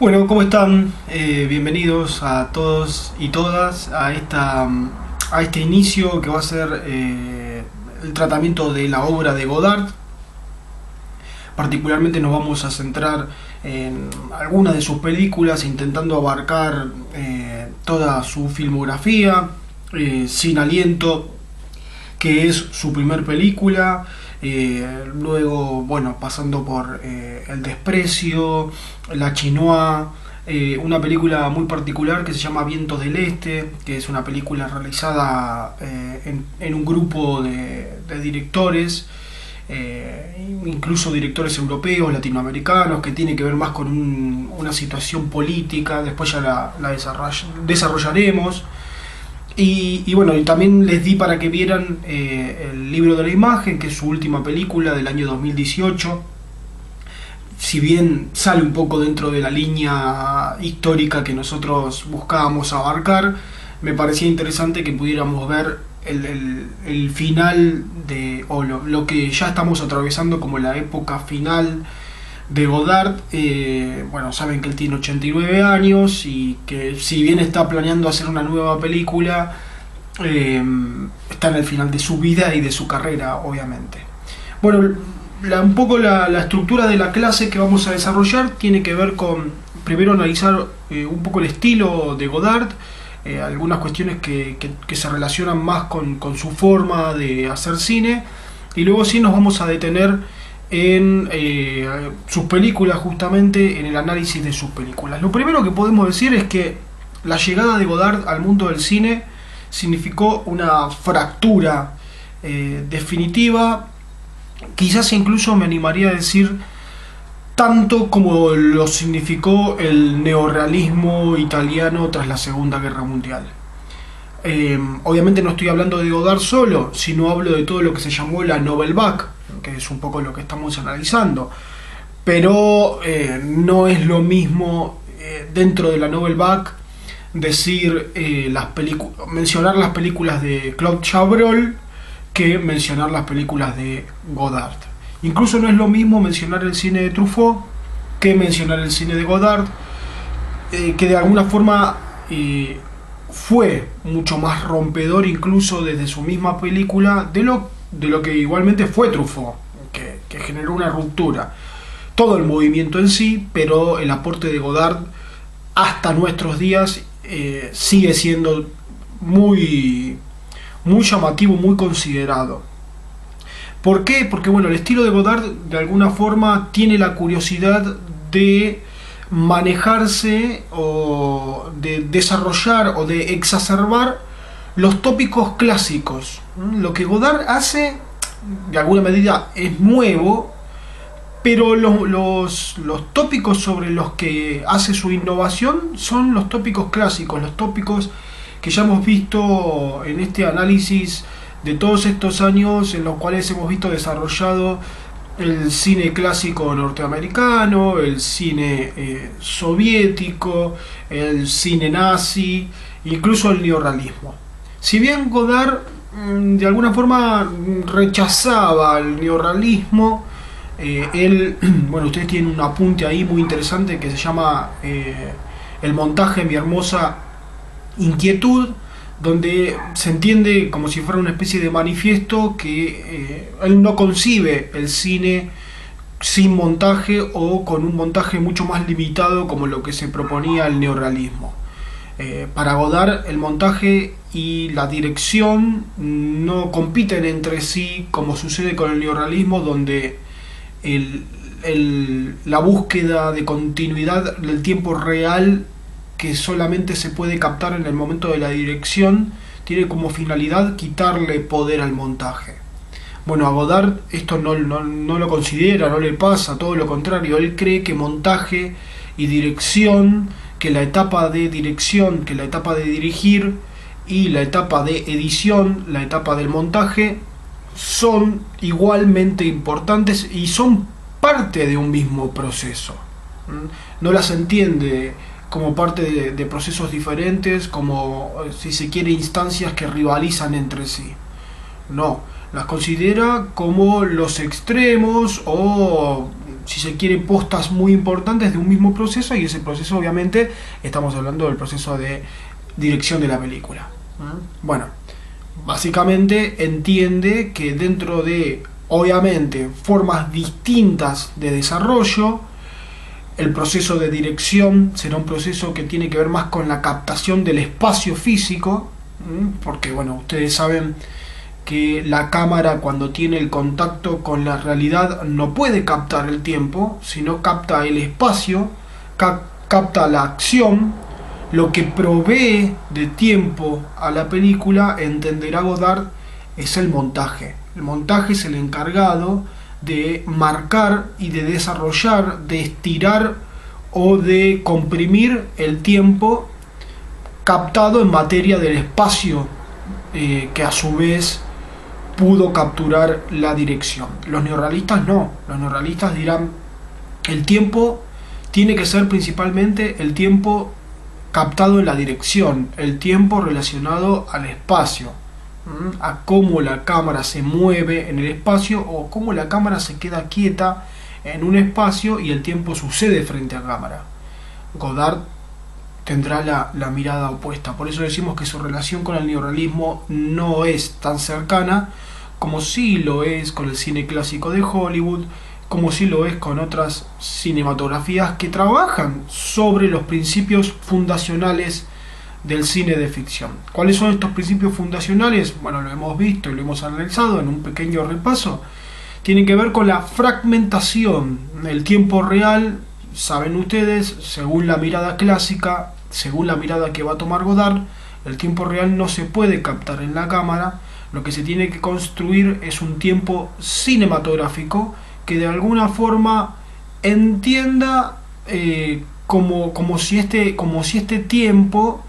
Bueno, ¿cómo están? Bienvenidos a todos y todas a este inicio que va a ser el tratamiento de la obra de Godard. Particularmente nos vamos a centrar en algunas de sus películas, intentando abarcar toda su filmografía, Sin Aliento, que es su primer película. Luego, bueno, pasando por El Desprecio, La Chinois, una película muy particular que se llama Vientos del Este, que es una película realizada en un grupo de directores, incluso directores europeos, latinoamericanos, que tiene que ver más con una situación política. Después ya la desarrollaremos. Y bueno, y también les di para que vieran El Libro de la Imagen, que es su última película del año 2018. Si bien sale un poco dentro de la línea histórica que nosotros buscábamos abarcar, me parecía interesante que pudiéramos ver el final o lo que ya estamos atravesando como la época final de Godard. Bueno, saben que él tiene 89 años y que, si bien está planeando hacer una nueva película, está en el final de su vida y de su carrera, obviamente. Bueno, un poco la estructura de la clase que vamos a desarrollar tiene que ver con, primero, analizar un poco el estilo de Godard, algunas cuestiones que se relacionan más con su forma de hacer cine, y luego sí nos vamos a detener en sus películas, justamente en el análisis de sus películas. Lo primero que podemos decir es que la llegada de Godard al mundo del cine significó una fractura definitiva, quizás incluso me animaría a decir tanto como lo significó el neorrealismo italiano tras la Segunda Guerra Mundial. Obviamente no estoy hablando de Godard solo, sino hablo de todo lo que se llamó la Nouvelle Vague, que es un poco lo que estamos analizando. Pero no es lo mismo dentro de la Nouvelle Vague decir mencionar las películas de Claude Chabrol que mencionar las películas de Godard. Incluso no es lo mismo mencionar el cine de Truffaut que mencionar el cine de Godard, que de alguna forma fue mucho más rompedor, incluso desde su misma película, de lo que igualmente fue Truffaut, que generó una ruptura. Todo el movimiento en sí, pero el aporte de Godard hasta nuestros días sigue siendo muy llamativo, muy considerado. ¿Por qué? Porque bueno, el estilo de Godard de alguna forma tiene la curiosidad de manejarse o de desarrollar o de exacerbar los tópicos clásicos. Lo que Godard hace de alguna medida es nuevo, pero los tópicos sobre los que hace su innovación son los tópicos clásicos, los tópicos que ya hemos visto en este análisis de todos estos años, en los cuales hemos visto desarrollado el cine clásico norteamericano, el cine soviético, el cine nazi, incluso el neorrealismo. Si bien Godard de alguna forma rechazaba el neorrealismo, él, bueno, ustedes tienen un apunte ahí muy interesante que se llama El montaje, mi hermosa inquietud, donde se entiende como si fuera una especie de manifiesto que él no concibe el cine sin montaje o con un montaje mucho más limitado como lo que se proponía el neorrealismo. Para Godard el montaje y la dirección no compiten entre sí como sucede con el neorrealismo, donde la búsqueda de continuidad del tiempo real, que solamente se puede captar en el momento de la dirección, tiene como finalidad quitarle poder al montaje. Bueno, a Godard esto no lo considera, no le pasa, todo lo contrario. Él cree que montaje y dirección, que la etapa de dirección, que la etapa de dirigir y la etapa de edición, la etapa del montaje, son igualmente importantes y son parte de un mismo proceso. No las entiende como parte de procesos diferentes, como, si se quiere, instancias que rivalizan entre sí. No, las considera como los extremos o si se quiere, postas muy importantes de un mismo proceso, y ese proceso obviamente estamos hablando del proceso de dirección de la película. Bueno, básicamente entiende que dentro de, obviamente, formas distintas de desarrollo, el proceso de dirección será un proceso que tiene que ver más con la captación del espacio físico, porque bueno, ustedes saben que la cámara, cuando tiene el contacto con la realidad, no puede captar el tiempo, sino capta el espacio, capta la acción. Lo que provee de tiempo a la película, entenderá Godard, es el montaje. El montaje es el encargado de marcar y de desarrollar, de estirar o de comprimir el tiempo captado en materia del espacio, que a su vez pudo capturar la dirección. Los neorrealistas no. Los neorrealistas dirán: el tiempo tiene que ser principalmente el tiempo captado en la dirección, el tiempo relacionado al espacio, a cómo la cámara se mueve en el espacio, o cómo la cámara se queda quieta en un espacio y el tiempo sucede frente a cámara. Godard tendrá la mirada opuesta. Por eso decimos que su relación con el neorrealismo no es tan cercana como sí lo es con el cine clásico de Hollywood, como sí lo es con otras cinematografías que trabajan sobre los principios fundacionales del cine de ficción. ¿Cuáles son estos principios fundacionales? Bueno, lo hemos visto y lo hemos analizado en un pequeño repaso. Tienen que ver con la fragmentación. El tiempo real, saben ustedes, según la mirada clásica, según la mirada que va a tomar Godard, el tiempo real no se puede captar en la cámara. Lo que se tiene que construir es un tiempo cinematográfico que de alguna forma entienda como si este tiempo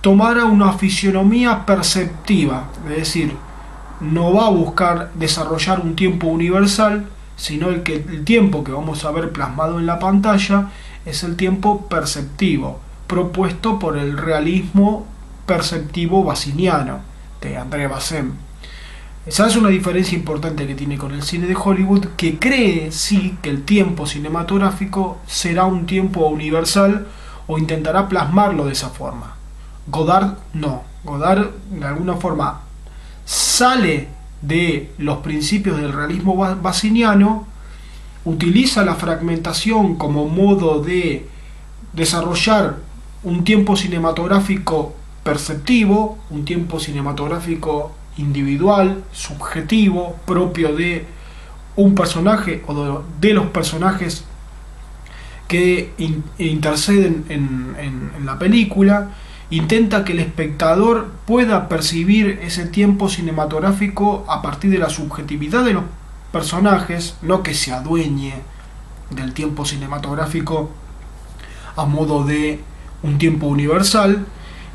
tomara una fisionomía perceptiva, es decir, no va a buscar desarrollar un tiempo universal, sino el tiempo que vamos a ver plasmado en la pantalla es el tiempo perceptivo, propuesto por el realismo perceptivo baziniano de André Bazin. Esa es una diferencia importante que tiene con el cine de Hollywood, que cree sí que el tiempo cinematográfico será un tiempo universal o intentará plasmarlo de esa forma. Godard no. Godard de alguna forma sale de los principios del realismo baziniano, utiliza la fragmentación como modo de desarrollar un tiempo cinematográfico perceptivo, un tiempo cinematográfico individual, subjetivo, propio de un personaje o de los personajes que interceden en la película. Intenta que el espectador pueda percibir ese tiempo cinematográfico a partir de la subjetividad de los personajes, no que se adueñe del tiempo cinematográfico a modo de un tiempo universal,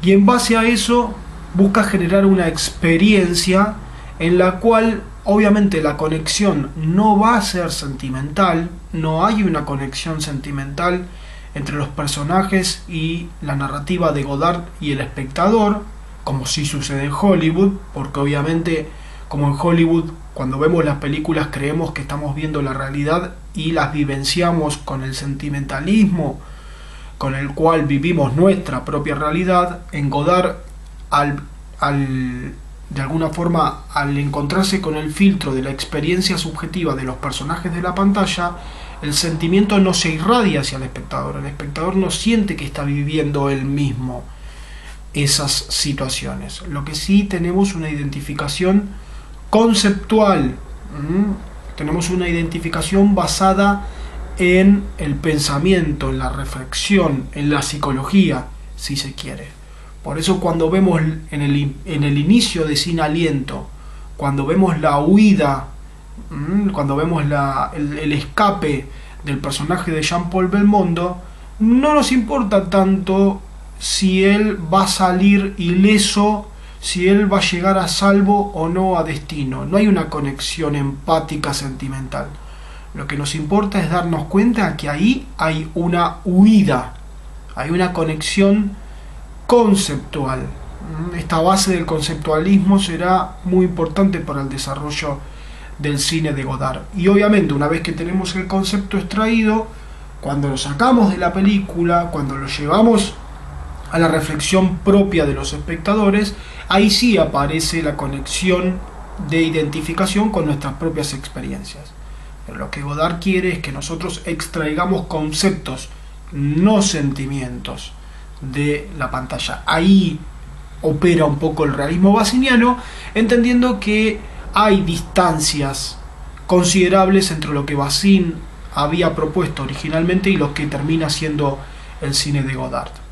y en base a eso busca generar una experiencia en la cual obviamente la conexión no va a ser sentimental, no hay una conexión sentimental entre los personajes y la narrativa de Godard y el espectador, como sí sucede en Hollywood, porque obviamente, como en Hollywood, cuando vemos las películas creemos que estamos viendo la realidad y las vivenciamos con el sentimentalismo con el cual vivimos nuestra propia realidad. En Godard, de alguna forma, al encontrarse con el filtro de la experiencia subjetiva de los personajes de la pantalla, el sentimiento no se irradia hacia el espectador no siente que está viviendo él mismo esas situaciones. Lo que sí tenemos una identificación conceptual, tenemos una identificación basada en el pensamiento, en la reflexión, en la psicología, si se quiere. Por eso cuando vemos en el inicio de Sin Aliento, cuando vemos la huida, cuando vemos el escape del personaje de Jean-Paul Belmondo, no nos importa tanto si él va a salir ileso, si él va a llegar a salvo o no a destino. No hay una conexión empática sentimental. Lo que nos importa es darnos cuenta que ahí hay una huida, hay una conexión conceptual. Esta base del conceptualismo será muy importante para el desarrollo del cine de Godard. Y obviamente una vez que tenemos el concepto extraído, cuando lo sacamos de la película, cuando lo llevamos a la reflexión propia de los espectadores, ahí sí aparece la conexión de identificación con nuestras propias experiencias. Pero lo que Godard quiere es que nosotros extraigamos conceptos, no sentimientos, de la pantalla. Ahí opera un poco el realismo baziniano, entendiendo que hay distancias considerables entre lo que Bazin había propuesto originalmente y lo que termina siendo el cine de Godard.